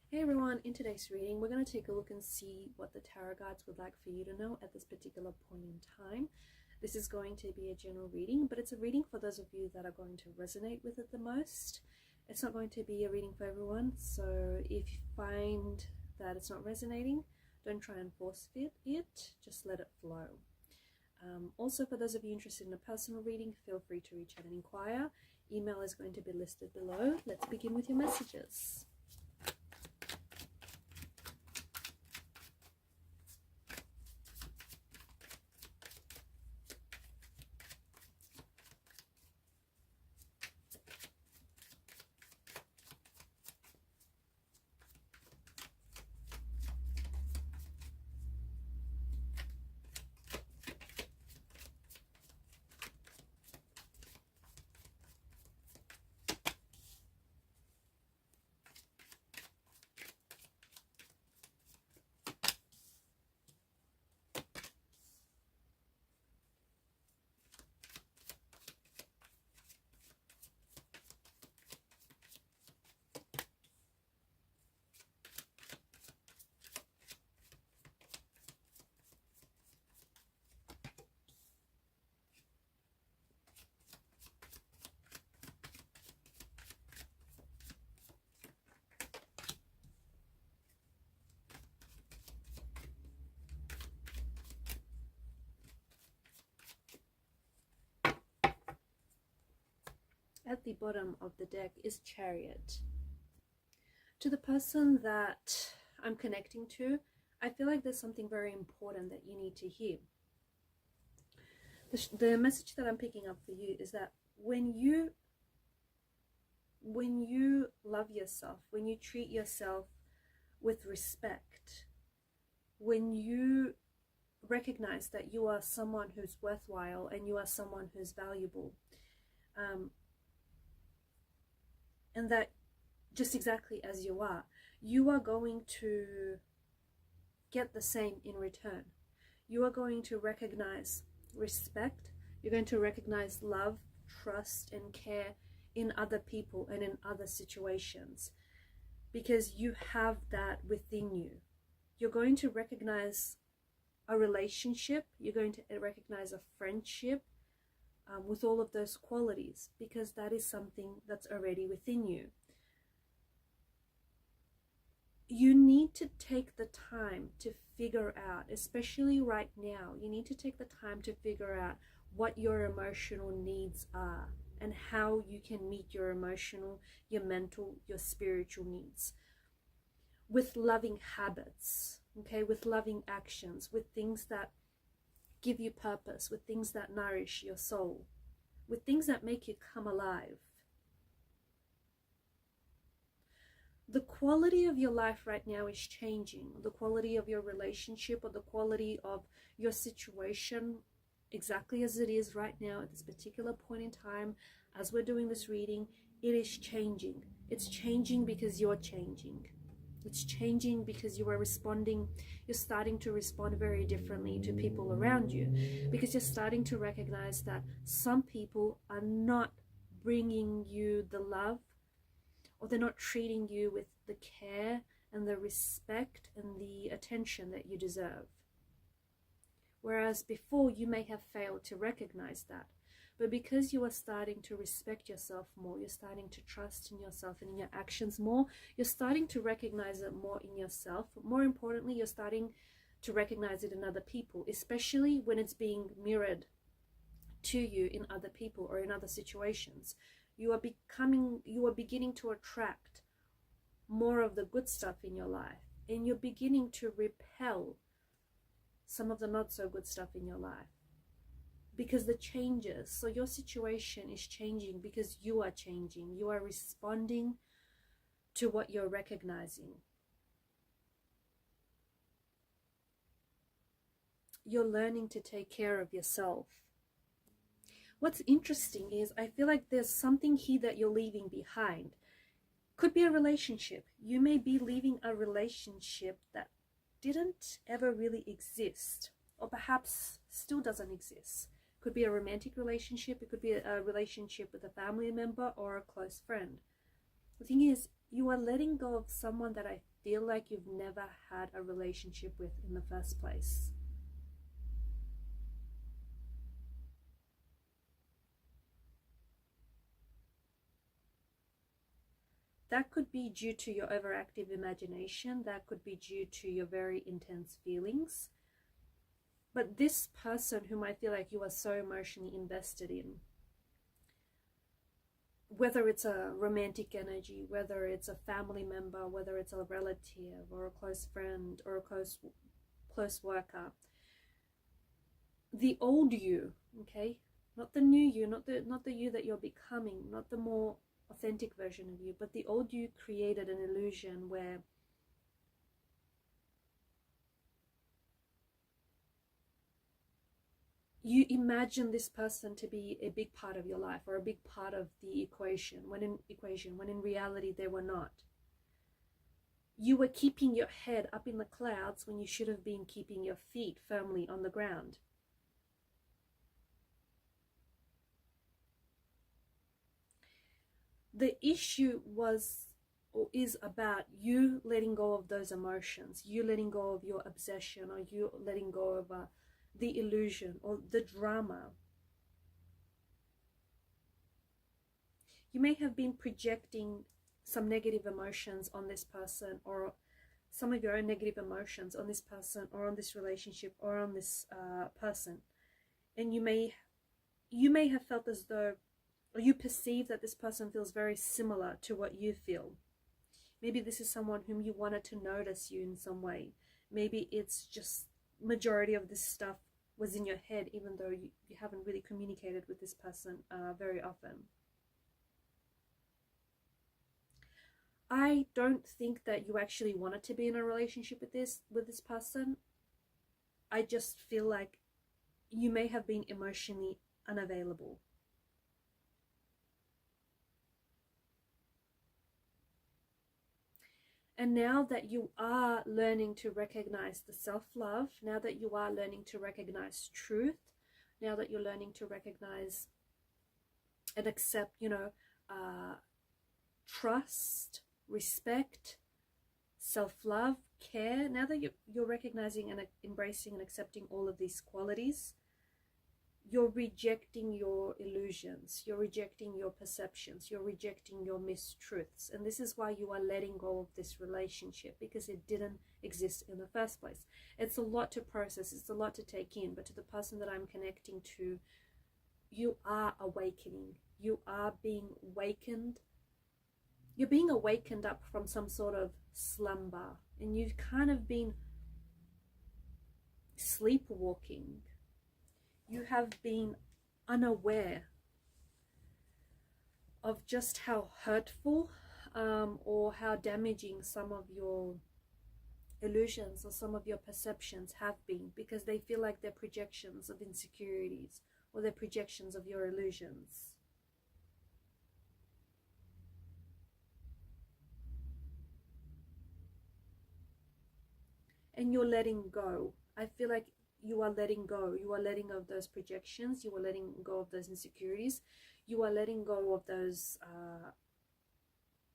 Hey everyone, in today's reading, we're going to take a look and see what the tarot guides would like for you to know at this particular point in time. This is going to be a general reading, but it's a reading for those of you that are going to resonate with it the most. It's not going to be a reading for everyone, so if you find that it's not resonating, don't try and force fit it, just let it flow. Also, for those of you interested in a personal reading, feel free to reach out and inquire. Email is going to be listed below. Let's begin with your messages. At the bottom of the deck is Chariot. To the person that I'm connecting to, I feel like there's something very important that you need to hear. The message that I'm picking up for you is that when you love yourself, when you treat yourself with respect, when you recognize that you are someone who's worthwhile and you are someone who's valuable, and that just exactly as you are going to get the same in return. You are going to recognize respect. You're going to recognize love, trust, and care in other people and in other situations, because you have that within you. You're going to recognize a relationship. You're going to recognize a friendship, with all of those qualities, because that is something that's already within you. You need to take the time to figure out, especially right now, you need to take the time to figure out what your emotional needs are and how you can meet your emotional, your mental, your spiritual needs with loving habits, okay, with loving actions, with things that give you purpose, with things that nourish your soul, with things that make you come alive. The quality of your life right now is changing. The quality of your relationship or the quality of your situation, exactly as it is right now at this particular point in time, as we're doing this reading, it is changing. It's changing because you're changing. It's changing because you are responding. You're starting to respond very differently to people around you, because you're starting to recognize that some people are not bringing you the love, or they're not treating you with the care and the respect and the attention that you deserve. Whereas before you may have failed to recognize that. But because you are starting to respect yourself more, you're starting to trust in yourself and in your actions more, you're starting to recognize it more in yourself. More importantly, you're starting to recognize it in other people, especially when it's being mirrored to you in other people or in other situations. You are beginning to attract more of the good stuff in your life, and you're beginning to repel some of the not so good stuff in your life, because the changes. So your situation is changing because you are changing. You are responding to what you're recognizing. You're learning to take care of yourself. What's interesting is I feel like there's something here that you're leaving behind. Could be a relationship. You may be leaving a relationship that didn't ever really exist, or perhaps still doesn't exist. Could be a romantic relationship. It could be a relationship with a family member or a close friend. The thing is, you are letting go of someone that I feel like you've never had a relationship with in the first place. That could be due to your overactive imagination. That could be due to your very intense feelings. But this person whom I feel like you are so emotionally invested in, whether it's a romantic energy, whether it's a family member, whether it's a relative or a close friend or a close worker, the old you, okay, not the new you, not the you that you're becoming, not the more authentic version of you, but the old you created an illusion where you imagine this person to be a big part of your life or a big part of the equation, when in reality they were not. You were keeping your head up in the clouds when you should have been keeping your feet firmly on the ground. The issue was or is about you letting go of those emotions, you letting go of your obsession, or you letting go of the illusion or the drama. You may have been projecting some negative emotions on this person, or some of your own negative emotions on this person, or on this relationship, or on this person. And you may have felt as though, or you perceive that this person feels very similar to what you feel. Maybe this is someone whom you wanted to notice you in some way. Maybe it's just majority of this stuff was in your head, even though you haven't really communicated with this person very often. I don't think that you actually wanted to be in a relationship with this person. I just feel like you may have been emotionally unavailable. And now that you are learning to recognize the self-love, now that you are learning to recognize truth, now that you're learning to recognize and accept, trust, respect, self-love, care, now that you're recognizing and embracing and accepting all of these qualities, you're rejecting your illusions, you're rejecting your perceptions, you're rejecting your mistruths. And this is why you are letting go of this relationship, because it didn't exist in the first place. It's a lot to process, it's a lot to take in, but to the person that I'm connecting to, you are awakening, you are being awakened. You're being awakened up from some sort of slumber, and you've kind of been sleepwalking. You have been unaware of just how hurtful or how damaging some of your illusions or some of your perceptions have been, because they feel like they're projections of insecurities or they're projections of your illusions. And you're letting go. I feel like you are letting go. You are letting go of those projections. You are letting go of those insecurities. You are letting go of those,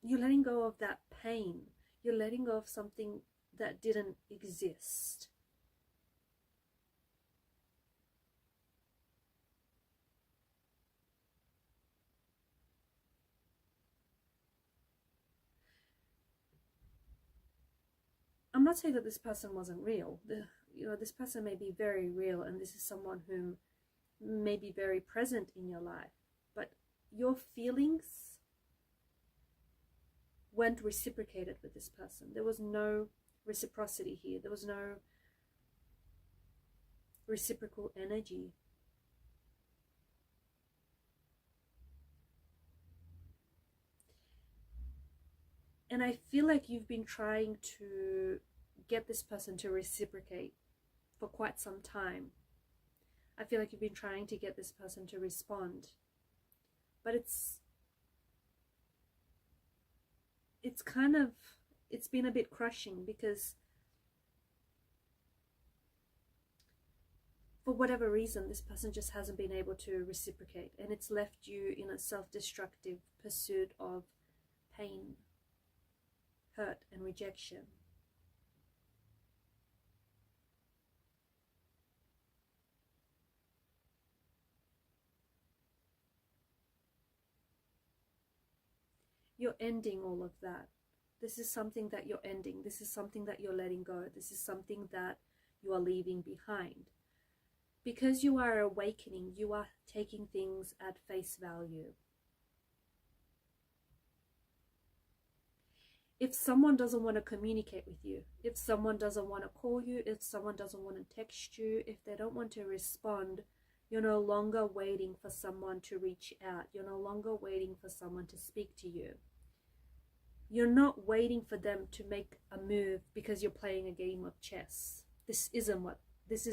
you're letting go of that pain. You're letting go of something that didn't exist. I'm not saying that this person wasn't real. This person may be very real, and this is someone who may be very present in your life, but your feelings weren't reciprocated with this person. There was no reciprocity here. There was no reciprocal energy. And I feel like you've been trying to get this person to reciprocate for quite some time. I feel like you've been trying to get this person to respond. But it's been a bit crushing, because for whatever reason, this person just hasn't been able to reciprocate, and it's left you in a self-destructive pursuit of pain. hurt and rejection. You're ending all of that. This is something that you're ending. This is something that you're letting go. This is something that you are leaving behind. Because you are awakening, you are taking things at face value. If someone doesn't want to communicate with you, if someone doesn't want to call you, if someone doesn't want to text you, if they don't want to respond, you're no longer waiting for someone to reach out. You're no longer waiting for someone to speak to you. You're not waiting for them to make a move because you're playing a game of chess. This is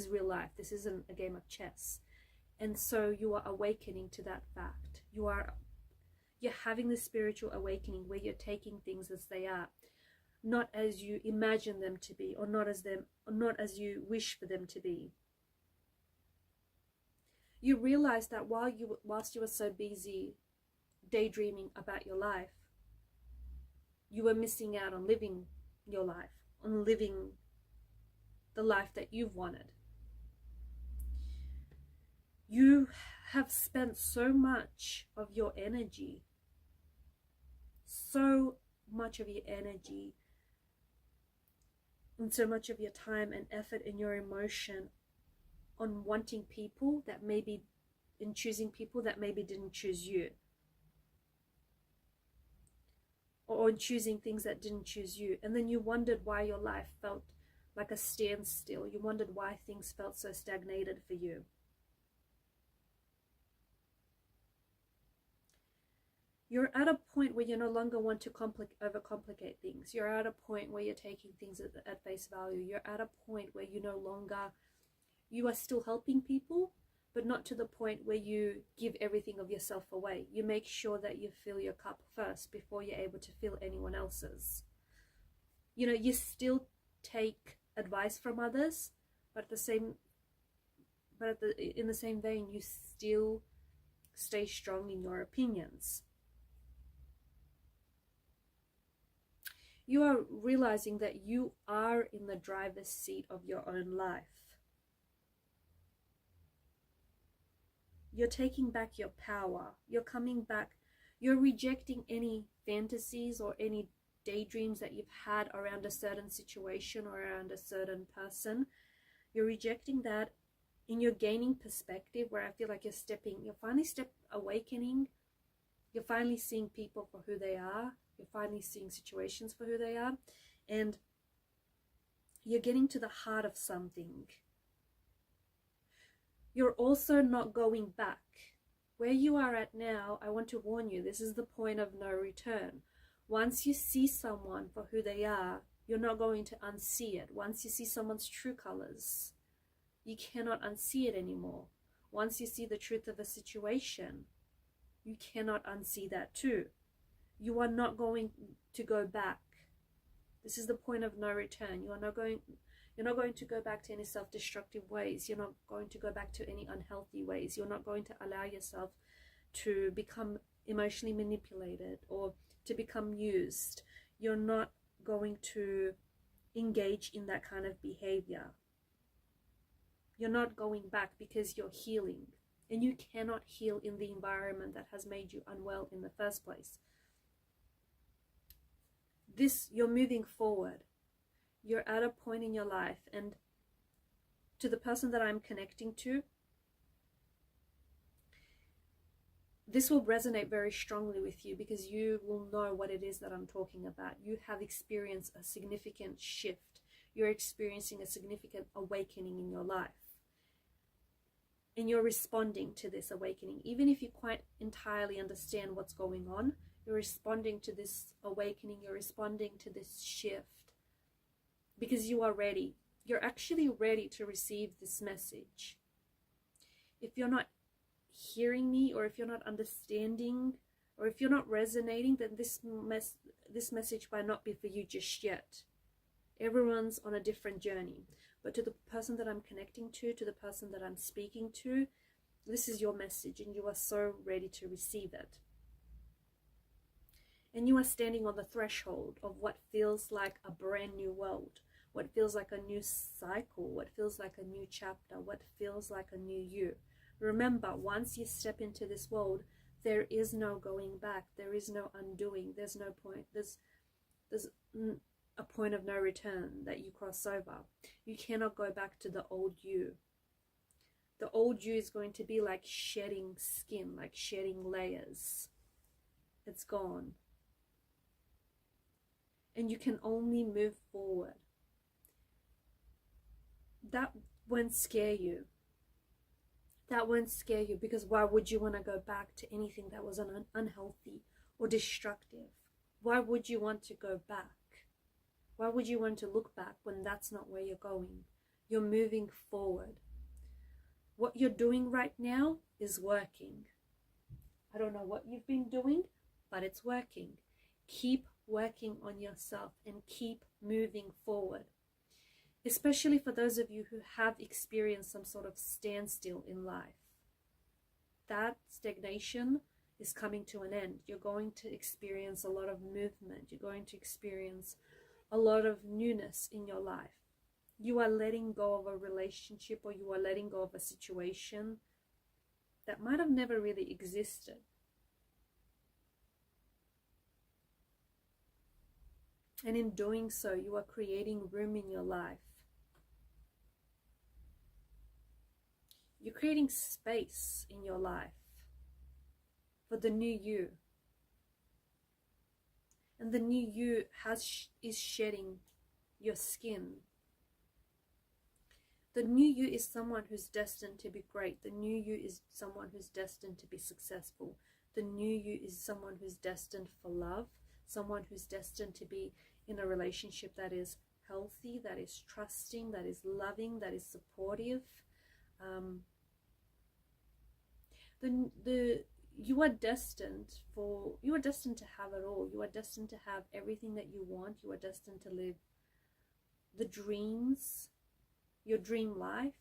real life. This isn't a game of chess. And so you are awakening to that fact. You're having this spiritual awakening where you're taking things as they are, not as you imagine them to be, or not as you wish for them to be. You realize that whilst you were so busy daydreaming about your life, you were missing out on living your life, on living the life that you've wanted. You have spent so much of your energy, and so much of your time and effort and your emotion on wanting people that maybe, in choosing people that maybe didn't choose you, or on choosing things that didn't choose you. And then you wondered why your life felt like a standstill. You wondered why things felt so stagnated for you. You're at a point where you no longer want to overcomplicate things. You're at a point where you're taking things at face value. You're at a point where you are still helping people, but not to the point where you give everything of yourself away. You make sure that you fill your cup first before you're able to fill anyone else's. You still take advice from others, but in the same vein, you still stay strong in your opinions. You are realizing that you are in the driver's seat of your own life. You're taking back your power. You're coming back. You're rejecting any fantasies or any daydreams that you've had around a certain situation or around a certain person. You're rejecting that, and you're gaining perspective, where I feel like you're finally awakening. You're finally seeing people for who they are. You're finally seeing situations for who they are. And you're getting to the heart of something. You're also not going back. Where you are at now, I want to warn you, this is the point of no return. Once you see someone for who they are, you're not going to unsee it. Once you see someone's true colors, you cannot unsee it anymore. Once you see the truth of a situation, you cannot unsee that too. You are not going to go back. This is the point of no return. You're not going to go back to any self-destructive ways. You're not going to go back to any unhealthy ways. You're not going to allow yourself to become emotionally manipulated or to become used. You're not going to engage in that kind of behavior. You're not going back because you're healing. And you cannot heal in the environment that has made you unwell in the first place. You're moving forward. You're at a point in your life, and to the person that I'm connecting to, this will resonate very strongly with you, because you will know what it is that I'm talking about. You have experienced a significant shift. You're experiencing a significant awakening in your life. And you're responding to this awakening. Even if you quite entirely understand what's going on, you're responding to this awakening. You're responding to this shift. Because you are ready. You're actually ready to receive this message. If you're not hearing me, or if you're not understanding, or if you're not resonating, then this message might not be for you just yet. Everyone's on a different journey. But to the person that I'm connecting to the person that I'm speaking to, this is your message, and you are so ready to receive it. And you are standing on the threshold of what feels like a brand new world, what feels like a new cycle, what feels like a new chapter, what feels like a new you. Remember, once you step into this world, there is no going back. There is no undoing. There's no point. There's a point of no return that you cross over. You cannot go back to the old you. The old you is going to be like shedding skin, like shedding layers. It's gone. And you can only move forward. That won't scare you. That won't scare you, because why would you want to go back to anything that was unhealthy or destructive? Why would you want to go back? Why would you want to look back when that's not where you're going? You're moving forward. What you're doing right now is working. I don't know what you've been doing, but it's working. Keep working on yourself and keep moving forward. Especially for those of you who have experienced some sort of standstill in life. That stagnation is coming to an end. You're going to experience a lot of movement. You're going to experience a lot of newness in your life. You are letting go of a relationship, or you are letting go of a situation that might have never really existed. And in doing so, you are creating room in your life. You're creating space in your life for the new you. And the new you is shedding your skin. The new you is someone who's destined to be great. The new you is someone who's destined to be successful. The new you is someone who's destined for love. Someone who's destined to be in a relationship that is healthy, that is trusting, that is loving, that is supportive. You are destined to have it all. You are destined to have everything that you want. You are destined to live the dreams, your dream life.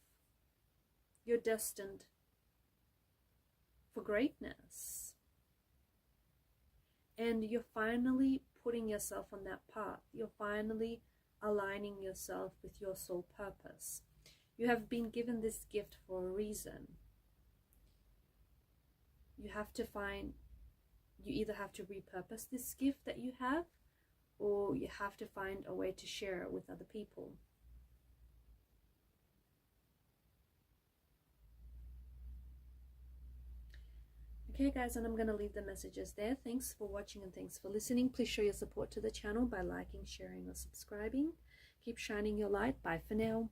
You're destined for greatness. And you're finally putting yourself on that path. You're finally aligning yourself with your soul purpose. You have been given this gift for a reason. You either have to repurpose this gift that you have, or you have to find a way to share it with other people. Okay guys, and I'm going to leave the messages there. Thanks for watching and thanks for listening. Please show your support to the channel by liking, sharing or subscribing. Keep shining your light. Bye for now.